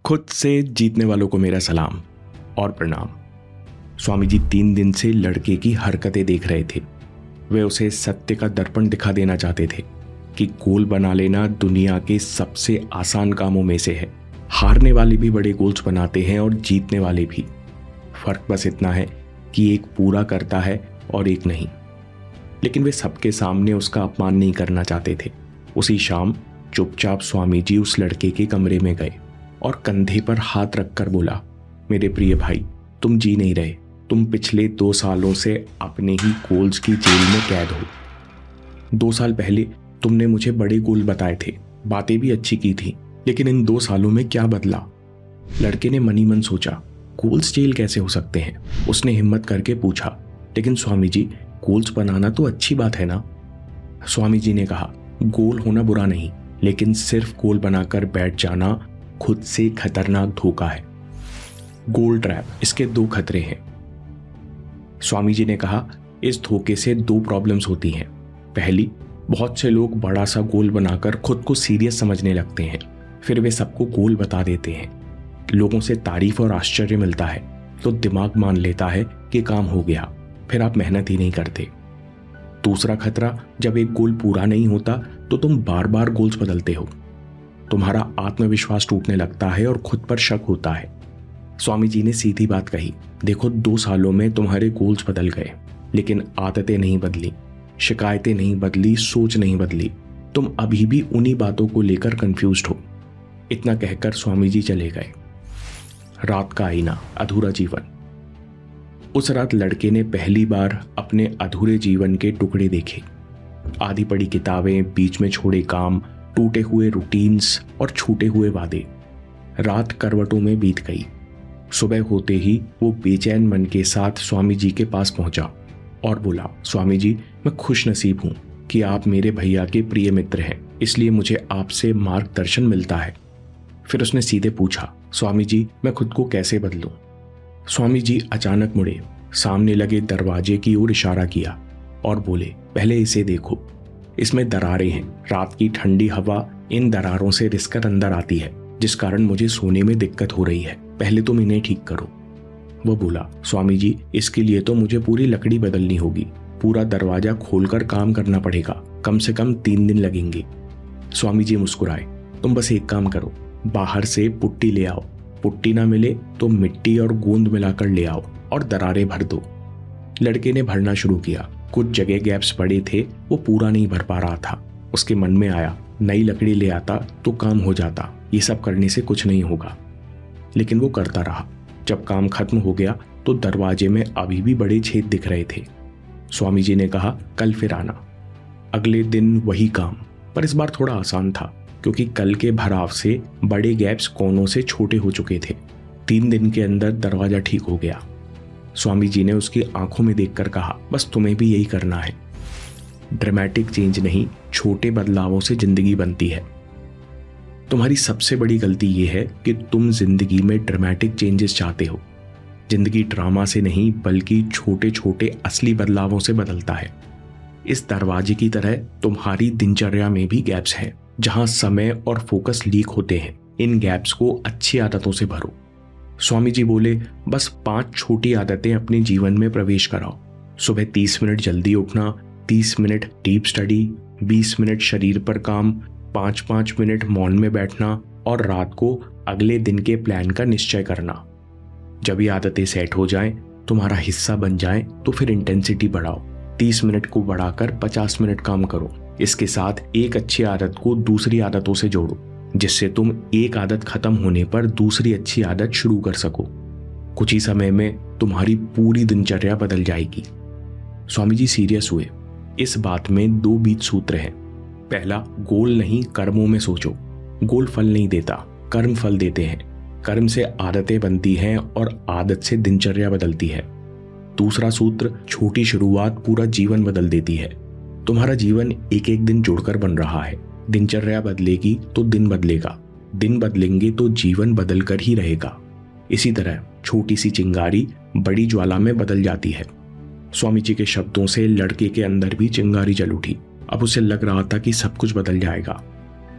खुद से जीतने वालों को मेरा सलाम और प्रणाम। स्वामी जी 3 दिन से लड़के की हरकतें देख रहे थे। वे उसे सत्य का दर्पण दिखा देना चाहते थे कि गोल बना लेना दुनिया के सबसे आसान कामों में से है। हारने वाले भी बड़े गोल्स बनाते हैं और जीतने वाले भी। फर्क बस इतना है कि एक पूरा करता है और एक नहीं। लेकिन वे सबके सामने उसका अपमान नहीं करना चाहते थे। उसी शाम चुपचाप स्वामी जी उस लड़के के कमरे में गए और कंधे पर हाथ रखकर बोला, मेरे प्रिय भाई, तुम जी नहीं रहे। तुम पिछले 2 सालों से अपने ही गोल्स की जेल में कैद हो। 2 साल पहले तुमने मुझे बड़े गोल बताए थे, बातें भी अच्छी की थी, लेकिन इन 2 सालों में क्या बदला? लड़के ने मनी मन सोचा, गोल्स जेल कैसे हो सकते हैं? उसने हिम्मत करके पूछा, लेकिन स्वामी जी, गोल्स बनाना तो अच्छी बात है ना? स्वामी जी ने कहा, गोल होना बुरा नहीं, लेकिन सिर्फ गोल बनाकर बैठ जाना खुद से खतरनाक धोखा है। गोल ट्रैप, इसके 2 खतरे हैं। स्वामी जी ने कहा, इस धोखे से 2 प्रॉब्लम्स होती हैं। पहली, बहुत से लोग बड़ा सा गोल बनाकर खुद को सीरियस समझने लगते हैं। फिर वे सबको गोल बता देते हैं। लोगों से तारीफ और आश्चर्य मिलता है तो दिमाग मान लेता है कि काम हो गया। फिर आप मेहनत ही नहीं करते। दूसरा खतरा, जब एक गोल पूरा नहीं होता तो तुम बार बार गोल्स बदलते हो। तुम्हारा आत्मविश्वास टूटने लगता है और खुद पर शक होता है। स्वामी जी ने सीधी बात कही, देखो 2 सालों में तुम्हारे गोल्स बदल गए, लेकिन आदतें नहीं बदली, शिकायतें नहीं बदली, सोच नहीं बदली। तुम अभी भी उन्हीं बातों को लेकर कंफ्यूज्ड हो। इतना कहकर स्वामी जी चले गए। रात का आईना, अधूरा जीवन। उस रात लड़के ने पहली बार अपने अधूरे जीवन के टुकड़े देखे। आधी पढ़ी किताबें, बीच में छोड़े काम, टूटे हुए रूटीन्स और छूटे हुए वादे। रात करवटों में बीत गई। सुबह होते ही वो बेचैन मन के साथ स्वामी जी के पास पहुंचा और बोला, स्वामी जी, मैं खुश नसीब हूं कि आप मेरे भैया के प्रिय मित्र हैं, इसलिए मुझे आपसे मार्गदर्शन मिलता है। फिर उसने सीधे पूछा, स्वामी जी, मैं खुद को कैसे बदलूं? स्वामी जी अचानक मुड़े, सामने लगे दरवाजे की ओर इशारा किया और बोले, पहले इसे देखो, इसमें दरारें हैं। रात की ठंडी हवा इन दरारों से रिसकर अंदर आती है, जिस कारण मुझे सोने में दिक्कत हो रही है। पहले तुम इन्हें ठीक करो। वो बोला, स्वामी जी, इसके लिए तो मुझे पूरी लकड़ी बदलनी होगी, पूरा दरवाजा खोलकर काम करना पड़ेगा, कम से कम 3 दिन लगेंगे। स्वामी जी मुस्कुराए, तुम बस एक काम करो, बाहर से पुट्टी ले आओ। पुट्टी ना मिले तो मिट्टी और गोंद मिलाकर ले आओ और दरारें भर दो। लड़के ने भरना शुरू किया। कुछ जगह गैप्स पड़े थे, वो पूरा नहीं भर पा रहा था। उसके मन में आया, नई लकड़ी ले आता तो काम हो जाता, ये सब करने से कुछ नहीं होगा। लेकिन वो करता रहा। जब काम खत्म हो गया तो दरवाजे में अभी भी बड़े छेद दिख रहे थे। स्वामी जी ने कहा, कल फिर आना। अगले दिन वही काम, पर इस बार थोड़ा आसान था, क्योंकि कल के भराव से बड़े गैप्स कोनों से छोटे हो चुके थे। 3 दिन के अंदर दरवाजा ठीक हो गया। स्वामी जी ने उसकी आंखों में देखकर कहा, बस तुम्हें भी यही करना है। ड्रामेटिक चेंज नहीं, छोटे बदलावों से जिंदगी बनती है। तुम्हारी सबसे बड़ी गलती यह है कि तुम जिंदगी में ड्रामेटिक चेंजेस चाहते हो। जिंदगी ड्रामा से नहीं, बल्कि छोटे छोटे असली बदलावों से बदलता है। इस दरवाजे की तरह तुम्हारी दिनचर्या में भी गैप्स हैं, जहां समय और फोकस लीक होते हैं। इन गैप्स को अच्छी आदतों से भरो। स्वामी जी बोले, बस 5 छोटी आदतें अपने जीवन में प्रवेश कराओ। सुबह 30 मिनट जल्दी उठना, 30 मिनट डीप स्टडी, 20 मिनट शरीर पर काम, 5-5 मिनट मौन में बैठना और रात को अगले दिन के प्लान का निश्चय करना। जब ये आदतें सेट हो जाएं, तुम्हारा हिस्सा बन जाएं, तो फिर इंटेंसिटी बढ़ाओ। 30 मिनट को बढ़ाकर 50 मिनट काम करो। इसके साथ एक अच्छी आदत को दूसरी आदतों से जोड़ो, जिससे तुम एक आदत खत्म होने पर दूसरी अच्छी आदत शुरू कर सको। कुछ ही समय में तुम्हारी पूरी दिनचर्या बदल जाएगी। स्वामी जी सीरियस हुए। इस बात में 2 बीज सूत्र हैं। पहला, गोल नहीं, कर्मों में सोचो। गोल फल नहीं देता, कर्म फल देते हैं। कर्म से आदतें बनती हैं और आदत से दिनचर्या बदलती है। दूसरा सूत्र, छोटी शुरुआत पूरा जीवन बदल देती है। तुम्हारा जीवन एक एक दिन जुड़कर बन रहा है। दिनचर्या बदलेगी तो दिन बदलेगा, दिन बदलेंगे तो जीवन बदल कर ही रहेगा। इसी तरह छोटी सी चिंगारी बड़ी ज्वाला में बदल जाती है। स्वामी जी के शब्दों से लड़के के अंदर भी चिंगारी जल उठी। अब उसे लग रहा था कि सब कुछ बदल जाएगा।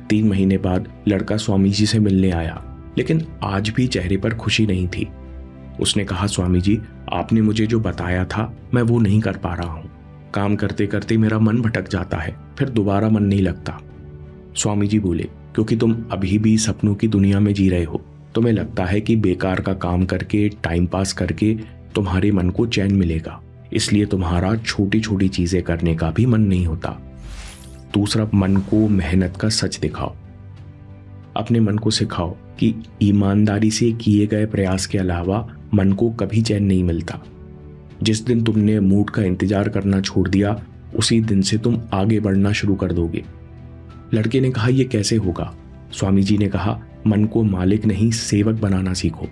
3 महीने बाद लड़का स्वामी जी से मिलने आया। लेकिन आज भी चेहरे पर खुशी नहीं थी। उसने कहा, स्वामी जी, आपने मुझे जो बताया था मैं वो नहीं कर पा रहा हूँ। काम करते करते मेरा मन भटक जाता है, फिर दोबारा मन नहीं लगता। स्वामी जी बोले, क्योंकि तुम अभी भी सपनों की दुनिया में जी रहे हो। तुम्हें लगता है कि बेकार का काम करके, टाइम पास करके तुम्हारे मन को चैन मिलेगा, इसलिए तुम्हारा छोटी छोटी चीजें करने का भी मन नहीं होता। दूसरा, मन को मेहनत का सच दिखाओ। अपने मन को सिखाओ कि ईमानदारी से किए गए प्रयास के अलावा मन को कभी चैन नहीं मिलता। जिस दिन तुमने मूड का इंतजार करना छोड़ दिया, उसी दिन से तुम आगे बढ़ना शुरू कर दोगे। लड़के ने कहा, यह कैसे होगा? स्वामी जी ने कहा, मन को मालिक नहीं सेवक बनाना सीखो।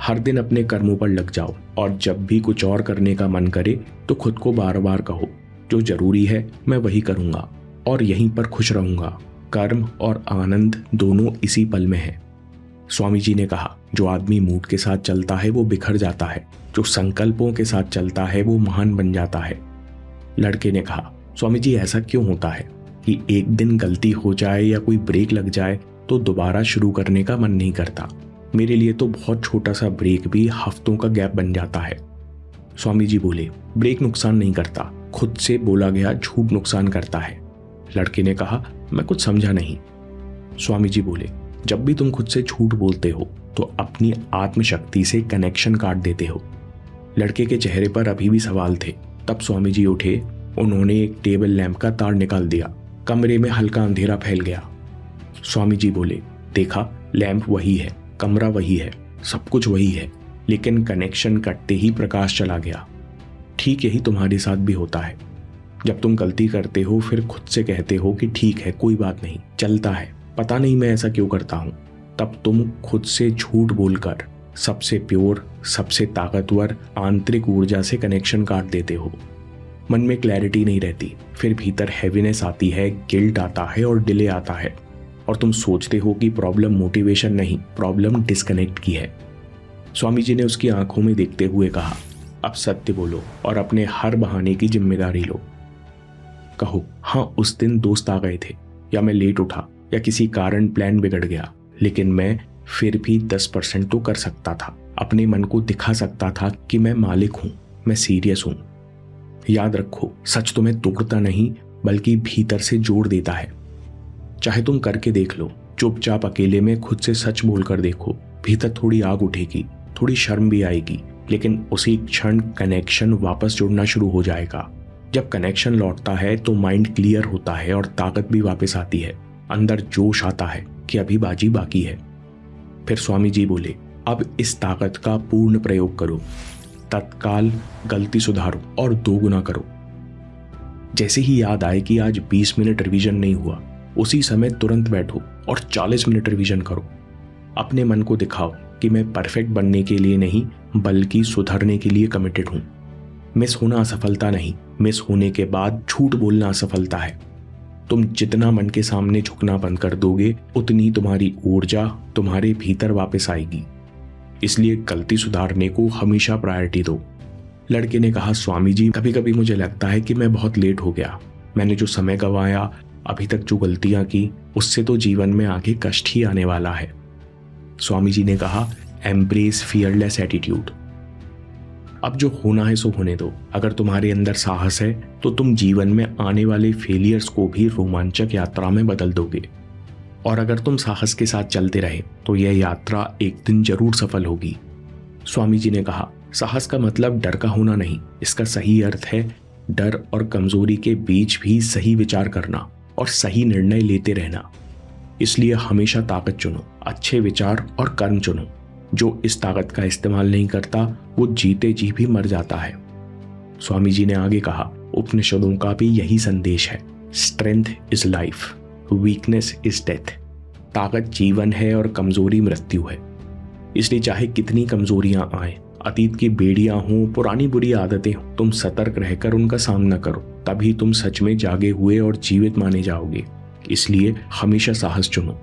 हर दिन अपने कर्मों पर लग जाओ और जब भी कुछ और करने का मन करे तो खुद को बार बार कहो, जो जरूरी है मैं वही करूंगा और यहीं पर खुश रहूंगा। कर्म और आनंद दोनों इसी पल में है। स्वामी जी ने कहा, जो आदमी मूड के साथ चलता है वो बिखर जाता है, जो संकल्पों के साथ चलता है वो महान बन जाता है। लड़के ने कहा, स्वामी जी, ऐसा क्यों होता है कि एक दिन गलती हो जाए या कोई ब्रेक लग जाए तो दोबारा शुरू करने का मन नहीं करता? मेरे लिए तो बहुत छोटा सा ब्रेक भी हफ्तों का गैप बन जाता है। स्वामी जी बोले, ब्रेक नुकसान नहीं करता, खुद से बोला गया झूठ नुकसान करता है। लड़के ने कहा, मैं कुछ समझा नहीं। स्वामी जी बोले, जब भी तुम खुद से झूठ बोलते हो तो अपनी आत्मशक्ति से कनेक्शन काट देते हो। लड़के के चेहरे पर अभी भी सवाल थे। तब स्वामी जी उठे, उन्होंने एक टेबल लैंप का तार निकाल दिया। कमरे में हल्का अंधेरा फैल गया। स्वामी जी बोले, देखा, लैंप वही है, कमरा वही है, सब कुछ वही है, लेकिन कनेक्शन कटते ही प्रकाश चला गया। ठीक यही तुम्हारे साथ भी होता है। जब तुम गलती करते हो फिर खुद से कहते हो कि ठीक है, कोई बात नहीं, चलता है, पता नहीं मैं ऐसा क्यों करता हूं, तब तुम खुद से झूठ बोलकर सबसे प्योर, सबसे ताकतवर आंतरिक ऊर्जा से कनेक्शन काट देते हो। मन में क्लैरिटी नहीं रहती, फिर भीतर हैवीनेस आती है, गिल्ट आता है और डिले आता है, और तुम सोचते हो कि प्रॉब्लम मोटिवेशन नहीं, प्रॉब्लम डिस्कनेक्ट की है। स्वामी जी ने उसकी आंखों में देखते हुए कहा, अब सत्य बोलो और अपने हर बहाने की जिम्मेदारी लो। कहो, हाँ, उस दिन दोस्त आ गए थे, या मैं लेट उठा, या किसी कारण प्लान बिगड़ गया, लेकिन मैं फिर भी 10% तो कर सकता था। अपने मन को दिखा सकता था कि मैं मालिक हूं, मैं सीरियस हूं। याद रखो, सच तुम्हें तोड़ता नहीं बल्कि भीतर से जोड़ देता है। चाहे तुम करके देख लो, चुपचाप अकेले में खुद से सच बोलकर देखो, भीतर थोड़ी आग उठेगी, थोड़ी शर्म भी आएगी, लेकिन उसी क्षण कनेक्शन वापस जुड़ना शुरू हो जाएगा। जब कनेक्शन लौटता है तो माइंड क्लियर होता है और ताकत भी वापस आती है। अंदर जोश आता है कि अभी बाजी बाकी है। फिर स्वामी जी बोले, अब इस ताकत का पूर्ण प्रयोग करो, तत्काल गलती सुधारो और 2 गुना करो। जैसे ही याद आए कि आज 20 मिनट रिवीजन नहीं हुआ, उसी समय तुरंत बैठो और 40 मिनट रिवीजन करो। अपने मन को दिखाओ कि मैं परफेक्ट बनने के लिए नहीं बल्कि सुधरने के लिए कमिटेड हूं। मिस होना असफलता नहीं, मिस होने के बाद झूठ बोलना असफलता है। तुम जितना मन के सामने झुकना बंद कर दोगे, उतनी तुम्हारी ऊर्जा तुम्हारे भीतर वापस आएगी। इसलिए गलती सुधारने को हमेशा प्रायोरिटी दो। लड़के ने कहा, स्वामी जी, कभी कभी मुझे लगता है कि मैं बहुत लेट हो गया। मैंने जो समय गंवाया, अभी तक जो गलतियां की, उससे तो जीवन में आगे कष्ट ही आने वाला है। स्वामी जी ने कहा, एम्ब्रेस फियरलेस एटीट्यूड। अब जो होना है सो होने दो। अगर तुम्हारे अंदर साहस है तो तुम जीवन में आने वाले फेलियर्स को भी रोमांचक यात्रा में बदल दोगे, और अगर तुम साहस के साथ चलते रहे तो यह यात्रा एक दिन जरूर सफल होगी। स्वामी जी ने कहा, साहस का मतलब डर का होना नहीं, इसका सही अर्थ है डर और कमजोरी के बीच भी सही विचार करना और सही निर्णय लेते रहना। इसलिए हमेशा ताकत चुनो, अच्छे विचार और कर्म चुनो। जो इस ताकत का इस्तेमाल नहीं करता वो जीते जी भी मर जाता है। स्वामी जी ने आगे कहा, उपनिषदों का भी यही संदेश है, strength is life, weakness is death. ताकत जीवन है और कमजोरी मृत्यु है। इसलिए चाहे कितनी कमजोरियां आए, अतीत की बेड़ियां हों, पुरानी बुरी आदतें हों, तुम सतर्क रहकर उनका सामना करो, तभी तुम सच में जागे हुए और जीवित माने जाओगे। इसलिए हमेशा साहस चुनो।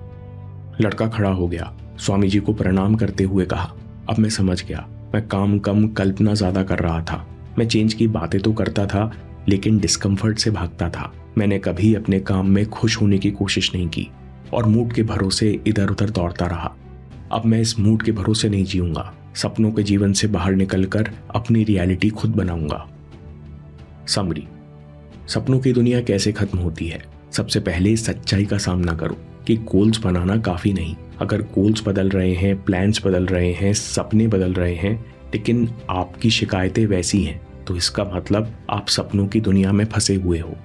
लड़का खड़ा हो गया, स्वामी जी को प्रणाम करते हुए कहा, अब मैं समझ गया, मैं काम कम कल्पना ज्यादा कर रहा था। मैं चेंज की बातें तो करता था लेकिन डिस्कम्फर्ट से भागता था। मैंने कभी अपने काम में खुश होने की कोशिश नहीं की और मूड के भरोसे इधर उधर दौड़ता रहा। अब मैं इस मूड के भरोसे नहीं जीऊंगा, सपनों के जीवन से बाहर निकलकर अपनी रियलिटी खुद बनाऊंगा। समरी, सपनों की दुनिया कैसे खत्म होती है? सबसे पहले सच्चाई का सामना करो कि गोल्स बनाना काफी नहीं। अगर गोल्स बदल रहे हैं, प्लान्स बदल रहे हैं, सपने बदल रहे हैं, लेकिन आपकी शिकायतें वैसी हैं, तो इसका मतलब आप सपनों की दुनिया में फंसे हुए हो।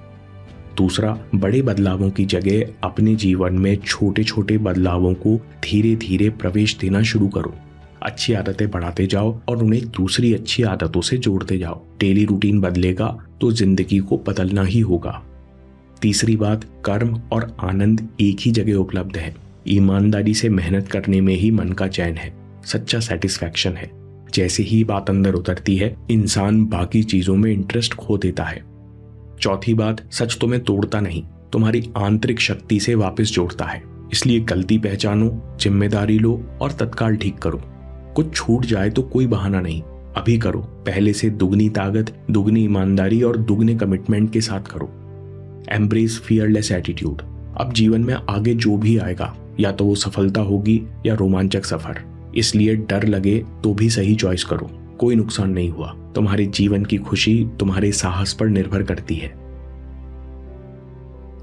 दूसरा, बड़े बदलावों की जगह अपने जीवन में छोटे छोटे बदलावों को धीरे धीरे प्रवेश देना शुरू करो। अच्छी आदतें बढ़ाते जाओ और उन्हें दूसरी अच्छी आदतों से जोड़ते जाओ। डेली रूटीन बदलेगा तो जिंदगी को बदलना ही होगा। तीसरी बात, कर्म और आनंद एक ही जगह उपलब्ध है। ईमानदारी से मेहनत करने में ही मन का चैन है, सच्चा सेटिस्फैक्शन है। जैसे ही बात अंदर उतरती है, इंसान बाकी चीजों में इंटरेस्ट खो देता है। चौथी बात, सच तुम्हें तोड़ता नहीं, तुम्हारी आंतरिक शक्ति से वापस जोड़ता है। इसलिए गलती पहचानो, जिम्मेदारी लो और तत्काल ठीक करो। कुछ छूट जाए तो कोई बहाना नहीं, अभी करो। पहले से दुगनी ताकत, दुगनी ईमानदारी और दुगने कमिटमेंट के साथ करो। Embrace fearless attitude. अब जीवन में आगे जो भी आएगा, या तो वो सफलता होगी या रोमांचक सफर, इसलिए डर लगे तो भी सही चॉइस करो। कोई नुकसान नहीं हुआ। तुम्हारे जीवन की खुशी तुम्हारे साहस पर निर्भर करती है।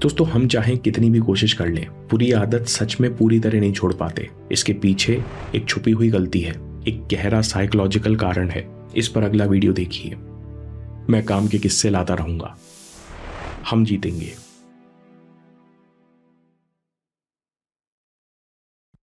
दोस्तों, हम चाहें कितनी भी कोशिश कर लें, बुरी आदत सच में पूरी तरह नहीं छोड़ पाते। इसके पीछे एक छुपी हुई गलती है, एक गहरा साइकोलॉजिकल कारण है। इस पर अगला वीडियो देखिए। मैं काम के किस्से लाता रहूंगा। हम जीतेंगे।